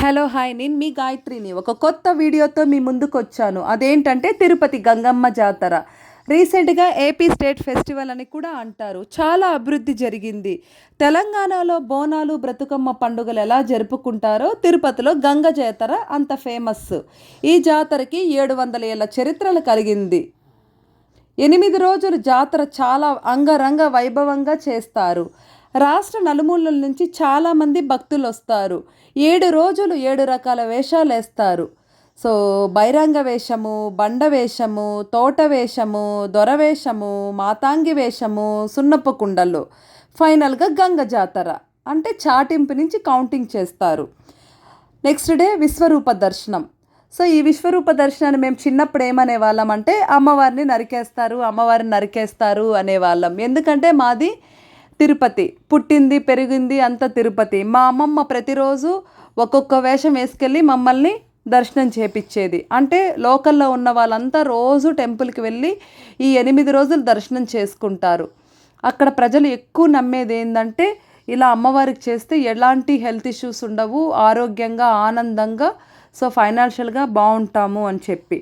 Hello hi, నేను మీ గాయత్రిని ఒక కొత్త వీడియోతో మీ ముందుకు వచ్చాను. అదేంటంటే తిరుపతి గంగమ్మ జాతర. రీసెంట్గా ఏపీ స్టేట్ ఫెస్టివల్ అని కూడా అంటారు. చాలా అభివృద్ధి జరిగింది. తెలంగాణలో బోనాలు బ్రతుకమ్మ పండుగలు ఎలా జరుపుకుంటారో తిరుపతిలో గంగ జాతర అంత ఫేమస్. ఈ జాతరకి 700 ఏళ్ళ చరిత్రలు కలిగింది. 8 రోజులు జాతర చాలా అంగరంగ వైభవంగా చేస్తారు. రాష్ట్ర నలుమూలల నుంచి చాలామంది భక్తులు వస్తారు. 7 రోజులు 7 రకాల వేషాలు వేస్తారు. సో బైరంగ వేషము, బండ వేషము, తోట వేషము, దొర వేషము, మాతాంగి వేషము, సున్నపు కుండలు, ఫైనల్గా గంగ జాతర అంటే చాటింపు నుంచి కౌంటింగ్ చేస్తారు. నెక్స్ట్ డే విశ్వరూప దర్శనం. సో ఈ విశ్వరూప దర్శనాన్ని మేము చిన్నప్పుడు ఏమనేవాళ్ళం అంటే అమ్మవారిని నరికేస్తారు అనేవాళ్ళం. ఎందుకంటే మాది తిరుపతి, పుట్టింది పెరిగింది అంతా తిరుపతి. మా అమ్మమ్మ ప్రతిరోజు ఒక్కొక్క వేషం వేసుకెళ్ళి మమ్మల్ని దర్శనం చేపించేది. అంటే లోకల్లో ఉన్న వాళ్ళంతా రోజు టెంపుల్కి వెళ్ళి ఈ 8 రోజులు దర్శనం చేసుకుంటారు. అక్కడ ప్రజలు ఎక్కువ నమ్మేది ఏంటంటే ఇలా అమ్మవారికి చేస్తే ఎలాంటి హెల్త్ ఇష్యూస్ ఉండవు, ఆరోగ్యంగా ఆనందంగా సో ఫైనాన్షియల్గా బాగుంటాము అని చెప్పి.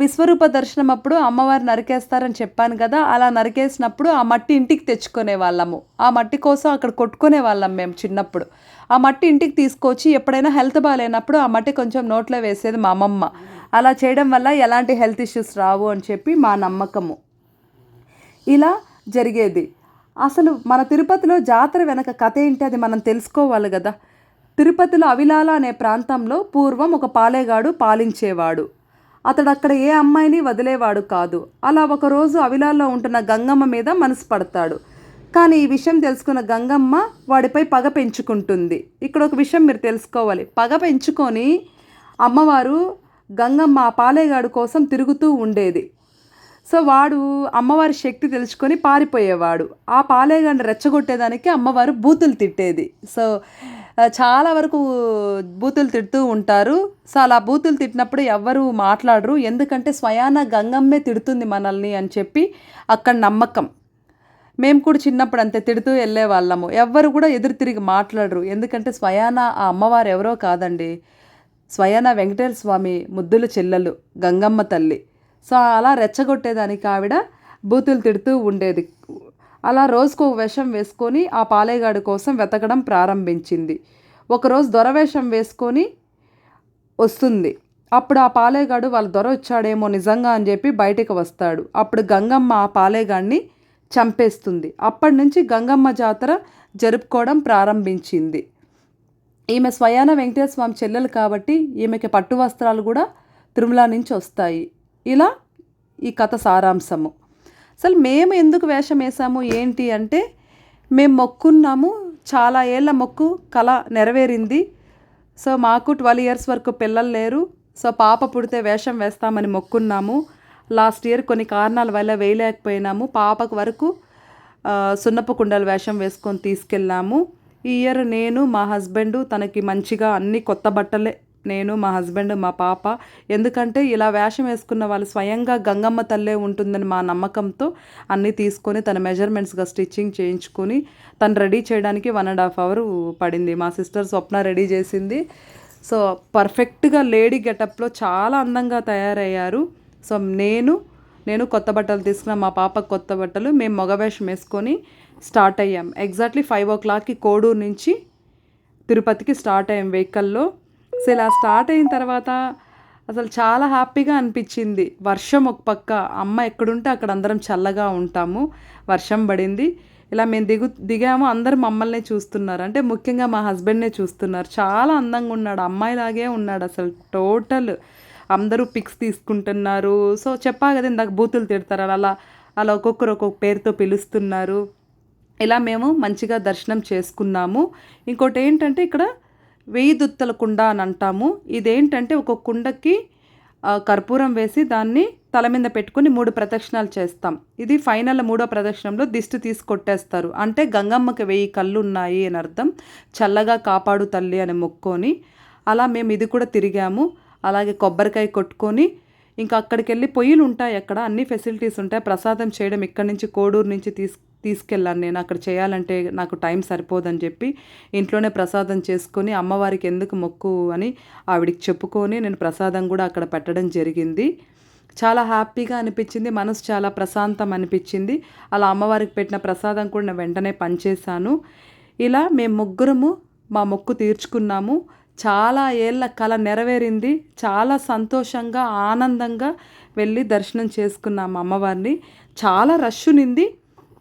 విశ్వరూప దర్శనం అప్పుడు అమ్మవారు నరికేస్తారని చెప్పాను కదా, అలా నరికేసినప్పుడు ఆ మట్టి ఇంటికి తెచ్చుకునే వాళ్ళము. ఆ మట్టి కోసం అక్కడ కొట్టుకునే వాళ్ళం మేము చిన్నప్పుడు. ఆ మట్టి ఇంటికి తీసుకొచ్చి ఎప్పుడైనా హెల్త్ బాగాలేనప్పుడు ఆ మట్టి కొంచెం నోట్లో వేసేది మా అమ్మమ్మ. అలా చేయడం వల్ల ఎలాంటి హెల్త్ ఇష్యూస్ రావు అని చెప్పి మా నమ్మకము. ఇలా జరిగేది. అసలు మన తిరుపతిలో జాతర వెనక కథ ఏంటి అది మనం తెలుసుకోవాలి కదా. తిరుపతిలో అవిలాల అనే ప్రాంతంలో పూర్వం ఒక పాలేగాడు పాలించేవాడు. అతడు అక్కడ ఏ అమ్మాయిని వదిలేవాడు కాదు. అలా ఒకరోజు అవిలాల్లో ఉంటున్న గంగమ్మ మీద మనసు పడతాడు. కానీ ఈ విషయం తెలుసుకున్న గంగమ్మ వాడిపై పగ పెంచుకుంటుంది. ఇక్కడ ఒక విషయం మీరు తెలుసుకోవాలి. పగ పెంచుకొని అమ్మవారు గంగమ్మ ఆ పాలేగాడు కోసం తిరుగుతూ ఉండేది. సో వాడు అమ్మవారి శక్తి తెలుసుకొని పారిపోయేవాడు. ఆ పాలేగాడిని రెచ్చగొట్టేదానికి అమ్మవారు బూతులు తిట్టేది. సో చాలా వరకు బూతులు తిడుతూ ఉంటారు. సో అలా బూతులు తిట్టినప్పుడు ఎవ్వరూ మాట్లాడరు. ఎందుకంటే స్వయాన గంగమ్మే తిడుతుంది మనల్ని అని చెప్పి అక్కడ నమ్మకం. మేము కూడా చిన్నప్పుడు అంతే తిడుతూ వెళ్ళే వాళ్ళము. ఎవ్వరు కూడా ఎదురు తిరిగి మాట్లాడరు. ఎందుకంటే స్వయాన ఆ అమ్మవారు ఎవరో కాదండి, స్వయాన వెంకటేశ్వర స్వామి ముద్దుల చెల్లెలు గంగమ్మ తల్లి. సో అలా రెచ్చగొట్టేదానికి ఆవిడ బూతులు తిడుతూ ఉండేది. అలా రోజుకో వేషం వేసుకొని ఆ పాలేగాడు కోసం వెతకడం ప్రారంభించింది. ఒకరోజు దొరవేషం వేసుకొని వస్తుంది. అప్పుడు ఆ పాలేగాడు వాళ్ళ దొర వచ్చాడేమో నిజంగా అని చెప్పి బయటకు వస్తాడు. అప్పుడు గంగమ్మ ఆ పాలేగాడిని చంపేస్తుంది. అప్పటి నుంచి గంగమ్మ జాతర జరుపుకోవడం ప్రారంభించింది. ఈమె స్వయాన వెంకటేశ్వర స్వామి చెల్లెలు కాబట్టి ఈమెకి పట్టు వస్త్రాలు కూడా తిరుమల నుంచి వస్తాయి. ఇలా ఈ కథ సారాంశము. అసలు మేము ఎందుకు వేషం వేసాము ఏంటి అంటే మేము మొక్కున్నాము. చాలా ఏళ్ళ మొక్కు కళ నెరవేరింది. సో మాకు 12 years వరకు పిల్లలు లేరు. సో పాప పుడితే వేషం వేస్తామని మొక్కున్నాము. లాస్ట్ ఇయర్ కొన్ని కారణాల వల్ల వేయలేకపోయినాము. పాపకు వరకు సున్నపు కుండల వేషం వేసుకొని తీసుకెళ్ళాము. ఈ ఇయర్ నేను మా హస్బెండ్ తనకి మంచిగా అన్ని కొత్త బట్టలే, నేను మా హస్బెండ్ మా పాప. ఎందుకంటే ఇలా వేషం వేసుకున్న వాళ్ళు స్వయంగా గంగమ్మ తల్లే ఉంటుందని మా నమ్మకంతో అన్నీ తీసుకొని తన మెజర్మెంట్స్గా స్టిచ్చింగ్ చేయించుకొని తను రెడీ చేయడానికి 1.5 hours పడింది. మా సిస్టర్ స్వప్న రెడీ చేసింది. సో పర్ఫెక్ట్గా లేడీ గెటప్లో చాలా అందంగా తయారయ్యారు. సో నేను కొత్త బట్టలు తీసుకున్న, మా పాపకు కొత్త బట్టలు, మేము మగవేషం వేసుకొని స్టార్ట్ అయ్యాం. ఎగ్జాక్ట్లీ 5 o'clockకి కోడూరు నుంచి తిరుపతికి స్టార్ట్ అయ్యాం వెహికల్లో. సో ఇలా స్టార్ట్ అయిన తర్వాత అసలు చాలా హ్యాపీగా అనిపించింది. వర్షం ఒక పక్క, అమ్మ ఎక్కడుంటే అక్కడ అందరం చల్లగా ఉంటాము. వర్షం పడింది. ఇలా మేము దిగాము. అందరూ మమ్మల్నే చూస్తున్నారు. అంటే ముఖ్యంగా మా హస్బెండ్నే చూస్తున్నారు. చాలా అందంగా ఉన్నాడు, అమ్మాయిలాగే ఉన్నాడు అసలు టోటల్. అందరూ పిక్స్ తీసుకుంటున్నారు. సో చెప్పా కదా ఇందాక బూతులు తిడతారు, అలా ఒక్కొక్కరు ఒక్కొక్క పేరుతో పిలుస్తున్నారు. ఇలా మేము మంచిగా దర్శనం చేసుకున్నాము. ఇంకోటి ఏంటంటే ఇక్కడ 1000 దుత్తల కుండ అని అంటాము. ఇదేంటంటే ఒక కుండకి కర్పూరం వేసి దాన్ని తల మీద పెట్టుకొని 3 ప్రదక్షిణాలు చేస్తాం. ఇది ఫైనల్ 3వ ప్రదక్షిణంలో దిష్టి తీసి కొట్టేస్తారు. అంటే గంగమ్మకి 1000 కళ్ళు ఉన్నాయి అని అర్థం. చల్లగా కాపాడు తల్లి అని మొక్కొని అలా మేము ఇది కూడా తిరిగాము. అలాగే కొబ్బరికాయ కొట్టుకొని ఇంకా అక్కడికి వెళ్ళి పొయ్యిలు ఉంటాయి, అక్కడ అన్ని ఫెసిలిటీస్ ఉంటాయి. ప్రసాదం చేయడం ఇక్కడి నుంచి కోడూరు నుంచి తీసుకెళ్ళాను. నేను అక్కడ చేయాలంటే నాకు టైం సరిపోదని చెప్పి ఇంట్లోనే ప్రసాదం చేసుకొని అమ్మవారికి ఎందుకు మొక్కు అని ఆవిడకి చెప్పుకొని నేను ప్రసాదం కూడా అక్కడ పెట్టడం జరిగింది. చాలా హ్యాపీగా అనిపించింది, మనసు చాలా ప్రశాంతం అనిపించింది. అలా అమ్మవారికి పెట్టిన ప్రసాదం కూడా నేను వెంటనే పంచేశాను. ఇలా మేము ముగ్గురము మా మొక్కు తీర్చుకున్నాము. చాలా ఏళ్ళ కల నెరవేరింది. చాలా సంతోషంగా ఆనందంగా వెళ్ళి దర్శనం చేసుకున్నాము అమ్మవారిని. చాలా రష్ ఉన్నింది,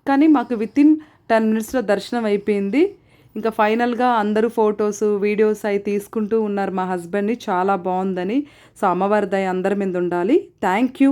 కానీ మాకు వితిన్ 10 మినిట్స్లో దర్శనం అయిపోయింది. ఇంకా ఫైనల్గా అందరూ ఫొటోస్ వీడియోస్ అవి తీసుకుంటూ ఉన్నారు మా హస్బెండ్ని, చాలా బాగుందని. సో అమ్మవారి దయ అందరి మీద ఉండాలి. Thank you.